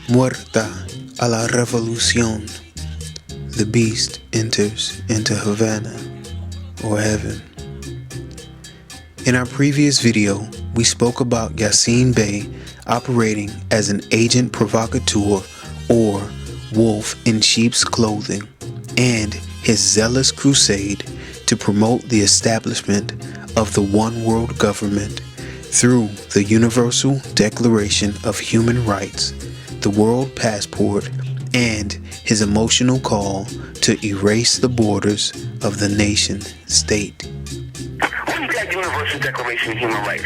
MUERTE a la REVOLUCIon. The beast enters into Havana, or heaven. In our previous video, we spoke about Yasin Bey operating as an agent provocateur, or wolf in sheep's clothing, and his zealous crusade to promote the establishment of the one world government through the Universal Declaration of Human Rights, the World Passport, and his emotional call to erase the borders of the nation state. Read that Universal Declaration of Human Rights.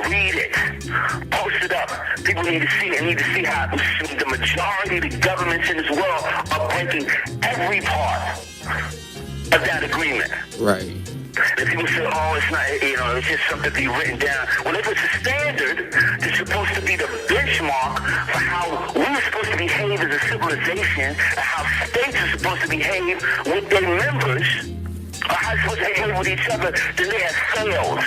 Read it. Post it up. People need to see it. Need to see how the majority of the governments in this world are breaking every part of that agreement. Right. And people say, oh, it's not, it's just something to be written down. Well, if it's a standard, it's supposed to be the benchmark for how we're supposed to behave as a civilization, and how states are supposed to behave with their members, or how they're supposed to behave with each other, then they have failed.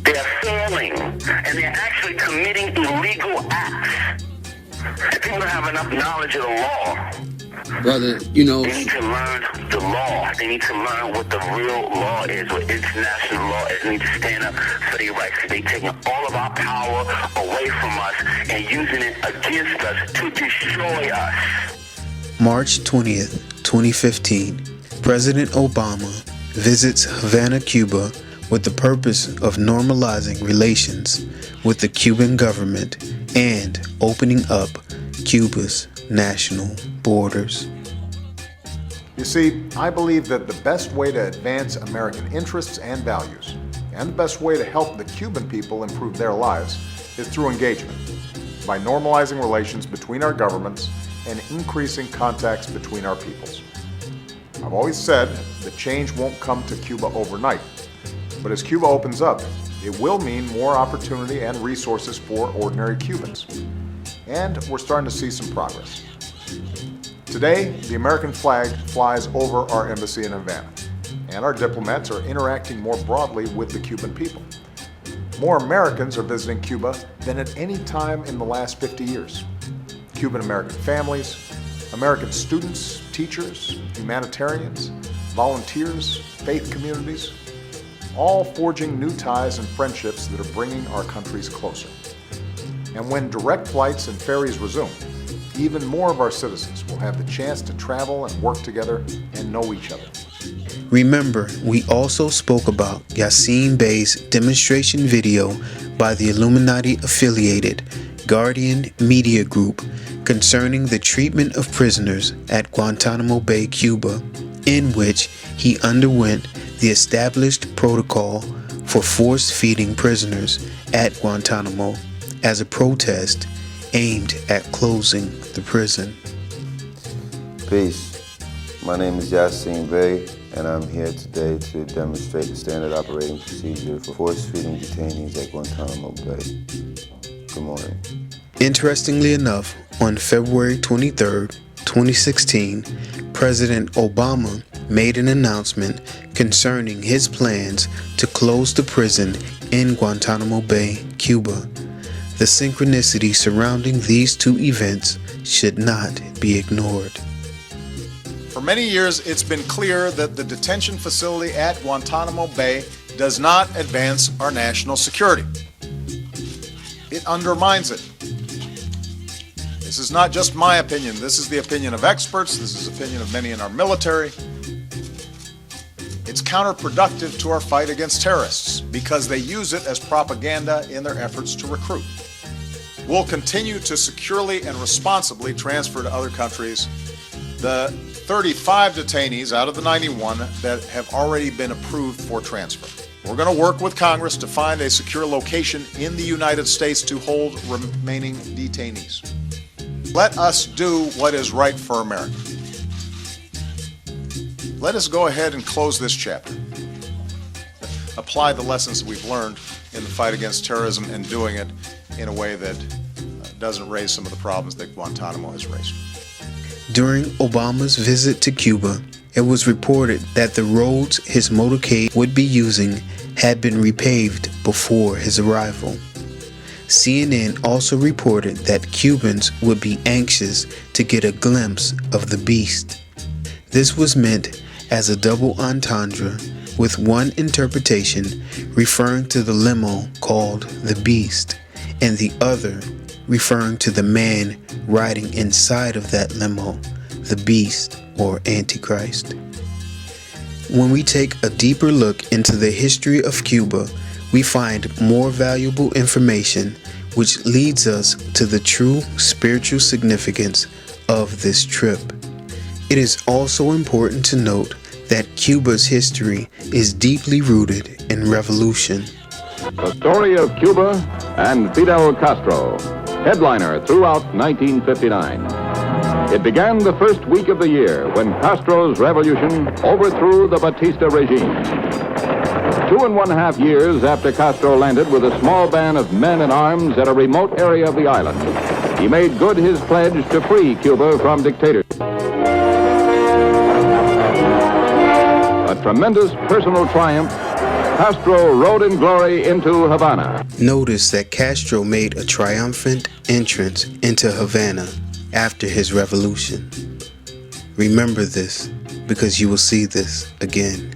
They are failing, and they're actually committing illegal acts. And people don't have enough knowledge of the law. Brother, They need to learn the law. They need to learn what the real law is, what international law is. They need to stand up for their rights. They're taking all of our power away from us and using it against us to destroy us. March 20th, 2015, President Obama visits Havana, Cuba, with the purpose of normalizing relations with the Cuban government and opening up Cuba's national borders. You see, I believe that the best way to advance American interests and values, and the best way to help the Cuban people improve their lives, is through engagement, by normalizing relations between our governments and increasing contacts between our peoples. I've always said that change won't come to Cuba overnight, but as Cuba opens up, it will mean more opportunity and resources for ordinary Cubans. And we're starting to see some progress. Today, the American flag flies over our embassy in Havana, and our diplomats are interacting more broadly with the Cuban people. More Americans are visiting Cuba than at any time in the last 50 years. Cuban-American families, American students, teachers, humanitarians, volunteers, faith communities, all forging new ties and friendships that are bringing our countries closer. And when direct flights and ferries resume, even more of our citizens will have the chance to travel and work together and know each other. Remember, we also spoke about Yasin Bey's demonstration video by the Illuminati-affiliated Guardian Media Group concerning the treatment of prisoners at Guantanamo Bay, Cuba, in which he underwent the established protocol for force-feeding prisoners at Guantanamo as a protest aimed at closing the prison. Peace. My name is Yasin Bey, and I'm here today to demonstrate the standard operating procedure for force-feeding detainees at Guantanamo Bay. Good morning. Interestingly enough, on February 23, 2016, President Obama made an announcement concerning his plans to close the prison in Guantanamo Bay, Cuba. The synchronicity surrounding these two events should not be ignored. For many years, it's been clear that the detention facility at Guantanamo Bay does not advance our national security. It undermines it. This is not just my opinion. This is the opinion of experts. This is the opinion of many in our military. It's counterproductive to our fight against terrorists because they use it as propaganda in their efforts to recruit. We'll continue to securely and responsibly transfer to other countries the 35 detainees out of the 91 that have already been approved for transfer. We're going to work with Congress to find a secure location in the United States to hold remaining detainees. Let us do what is right for America. Let us go ahead and close this chapter. Apply the lessons that we've learned in the fight against terrorism and doing it in a way that doesn't raise some of the problems that Guantanamo has raised. During Obama's visit to Cuba, it was reported that the roads his motorcade would be using had been repaved before his arrival. CNN also reported that Cubans would be anxious to get a glimpse of the beast. This was meant as a double entendre, with one interpretation referring to the limo called the beast, and the other referring to the man riding inside of that limo, the beast or Antichrist. When we take a deeper look into the history of Cuba, we find more valuable information which leads us to the true spiritual significance of this trip. It is also important to note that Cuba's history is deeply rooted in revolution. The story of Cuba and Fidel Castro, headliner throughout 1959. It began the first week of the year when Castro's revolution overthrew the Batista regime. 2.5 years after Castro landed with a small band of men in arms at a remote area of the island, he made good his pledge to free Cuba from dictatorship. A tremendous personal triumph, Castro rode in glory into Havana. Notice that Castro made a triumphant entrance into Havana after his revolution. Remember this, because you will see this again.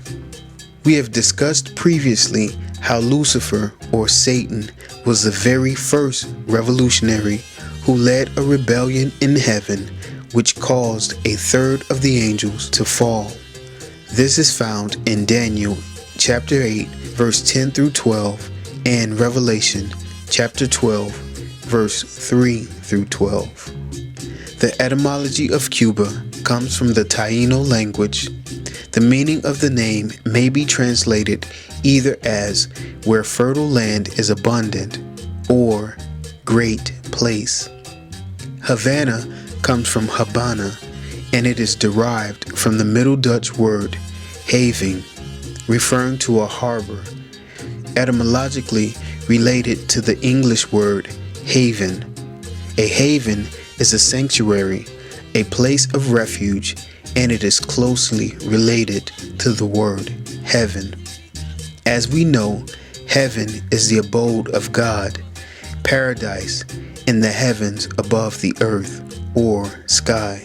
We have discussed previously how Lucifer, or Satan, was the very first revolutionary who led a rebellion in heaven which caused a third of the angels to fall. This is found in Daniel chapter 8, verse 10 through 12, and Revelation chapter 12, verse 3 through 12. The etymology of Cuba comes from the Taino language. The meaning of the name may be translated either as where fertile land is abundant or great place. Havana comes from Habana, and it is derived from the Middle Dutch word haven, referring to a harbor, etymologically related to the English word haven. A haven is a sanctuary, a place of refuge, and it is closely related to the word heaven. As we know, heaven is the abode of God, paradise in the heavens above the earth or sky.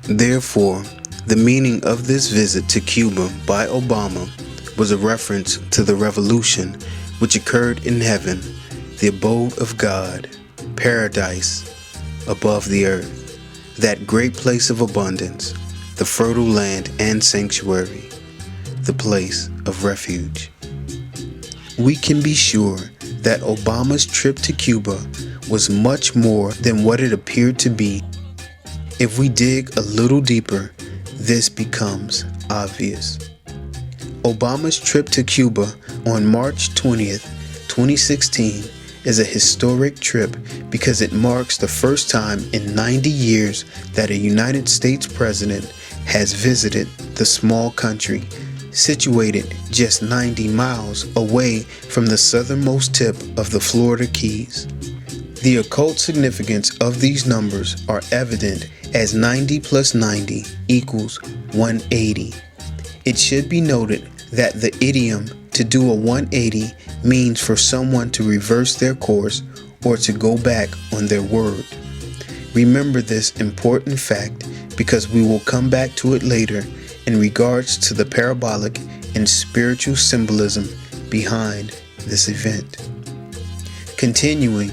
Therefore, the meaning of this visit to Cuba by Obama was a reference to the revolution which occurred in heaven, the abode of God, paradise above the earth, that great place of abundance, the fertile land and sanctuary, the place of refuge. We can be sure that Obama's trip to Cuba was much more than what it appeared to be. If we dig a little deeper, this becomes obvious. Obama's trip to Cuba on March 20th, 2016 is a historic trip because it marks the first time in 90 years that a United States president has visited the small country, situated just 90 miles away from the southernmost tip of the Florida Keys. The occult significance of these numbers are evident as 90 plus 90 equals 180. It should be noted that the idiom to do a 180 means for someone to reverse their course or to go back on their word. Remember this important fact because we will come back to it later in regards to the parabolic and spiritual symbolism behind this event. Continuing,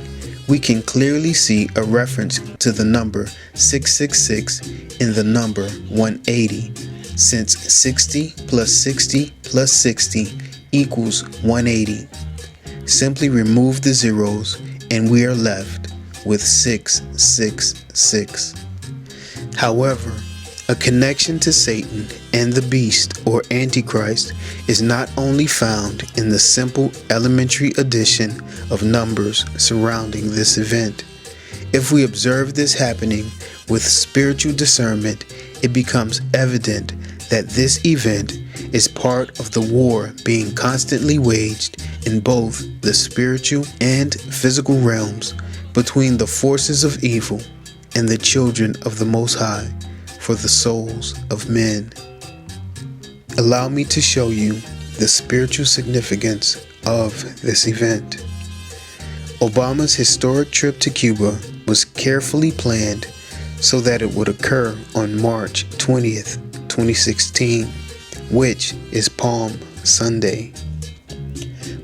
we can clearly see a reference to the number 666 in the number 180, since 60 plus 60 plus 60 equals 180. Simply remove the zeros and we are left with 666. However, a connection to Satan and the beast or Antichrist is not only found in the simple elementary addition of numbers surrounding this event. If we observe this happening with spiritual discernment, it becomes evident that this event is part of the war being constantly waged in both the spiritual and physical realms between the forces of evil and the children of the Most High for the souls of men. Allow me to show you the spiritual significance of this event. Obama's historic trip to Cuba was carefully planned so that it would occur on March 20th, 2016, which is Palm Sunday.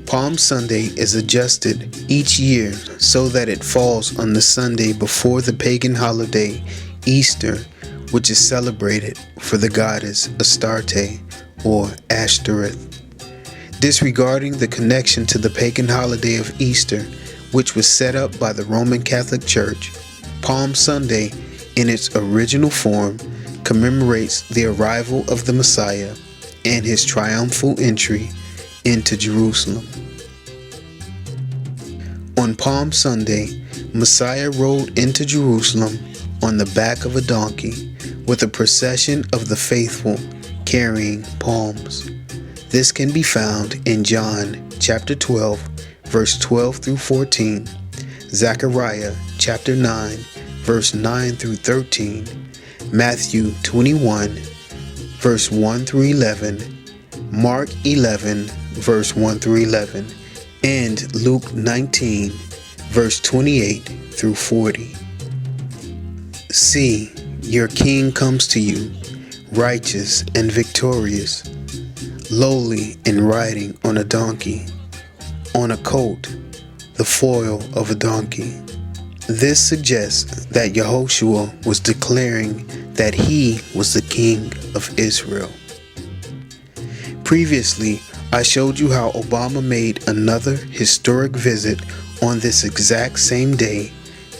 Palm Sunday is adjusted each year so that it falls on the Sunday before the pagan holiday Easter, which is celebrated for the goddess Astarte or Ashtoreth. Disregarding the connection to the pagan holiday of Easter, which was set up by the Roman Catholic Church, Palm Sunday in its original form commemorates the arrival of the Messiah and his triumphal entry into Jerusalem. On Palm Sunday, Messiah rode into Jerusalem on the back of a donkey with a procession of the faithful carrying palms. This can be found in John chapter 12, verse 12 through 14, Zechariah chapter 9, verse 9 through 13, Matthew 21, verse 1 through 11, Mark 11, verse 1 through 11, and Luke 19, verse 28 through 40. See, your king comes to you, righteous and victorious, lowly and riding on a donkey, on a colt, the foal of a donkey. This suggests that Yahushua was declaring that he was the king of Israel. Previously, I showed you how Obama made another historic visit on this exact same day,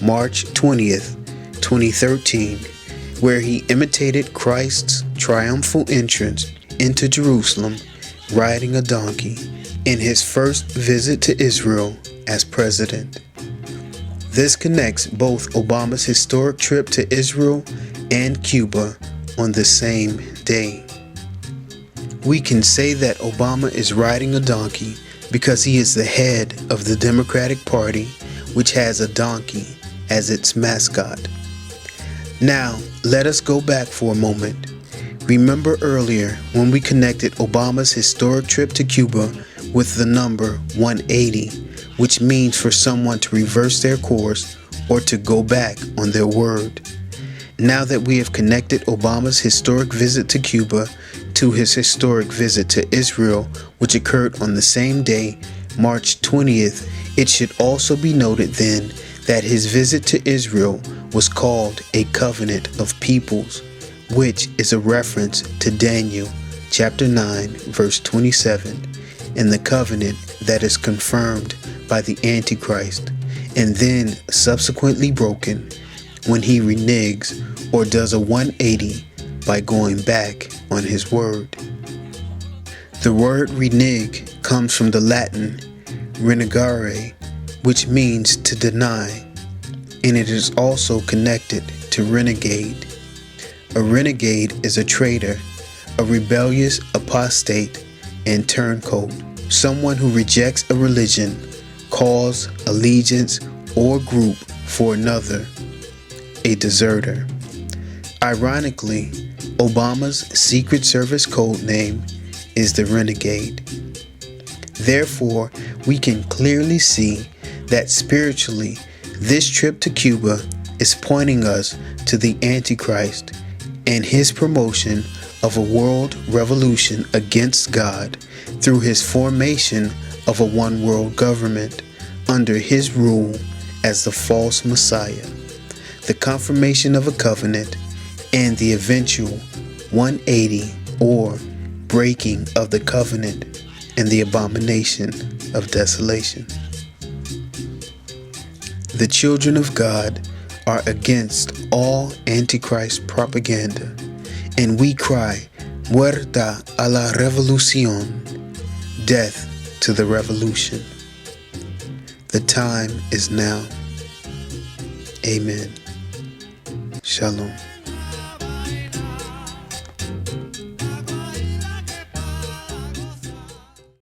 March 20th, 2013, where he imitated Christ's triumphal entrance into Jerusalem riding a donkey in his first visit to Israel as president. This connects both Obama's historic trip to Israel and Cuba on the same day. We can say that Obama is riding a donkey because he is the head of the Democratic Party, which has a donkey as its mascot. Now, let us go back for a moment. Remember earlier when we connected Obama's historic trip to Cuba with the number 180, which means for someone to reverse their course or to go back on their word. Now that we have connected Obama's historic visit to Cuba to his historic visit to Israel, which occurred on the same day, March 20th, it should also be noted then that his visit to Israel was called a covenant of peoples, which is a reference to Daniel chapter 9 verse 27, and the covenant that is confirmed by the Antichrist and then subsequently broken when he reneges or does a 180 by going back on his word. The word renege comes from the Latin renegare, which means to deny, and it is also connected to renegade. A renegade is a traitor, a rebellious apostate, and turncoat, someone who rejects a religion, cause, allegiance, or group for another, a deserter. Ironically, Obama's Secret Service code name is the Renegade. Therefore, we can clearly see that spiritually, this trip to Cuba is pointing us to the Antichrist and his promotion of a world revolution against God through his formation of a one-world government under his rule as the false Messiah, the confirmation of a covenant, and the eventual 180 or breaking of the covenant and the abomination of desolation. The children of God are against all Antichrist propaganda, and we cry, MUERTE a la REVOLUCION, death to the revolution. The time is now. Amen. Shalom.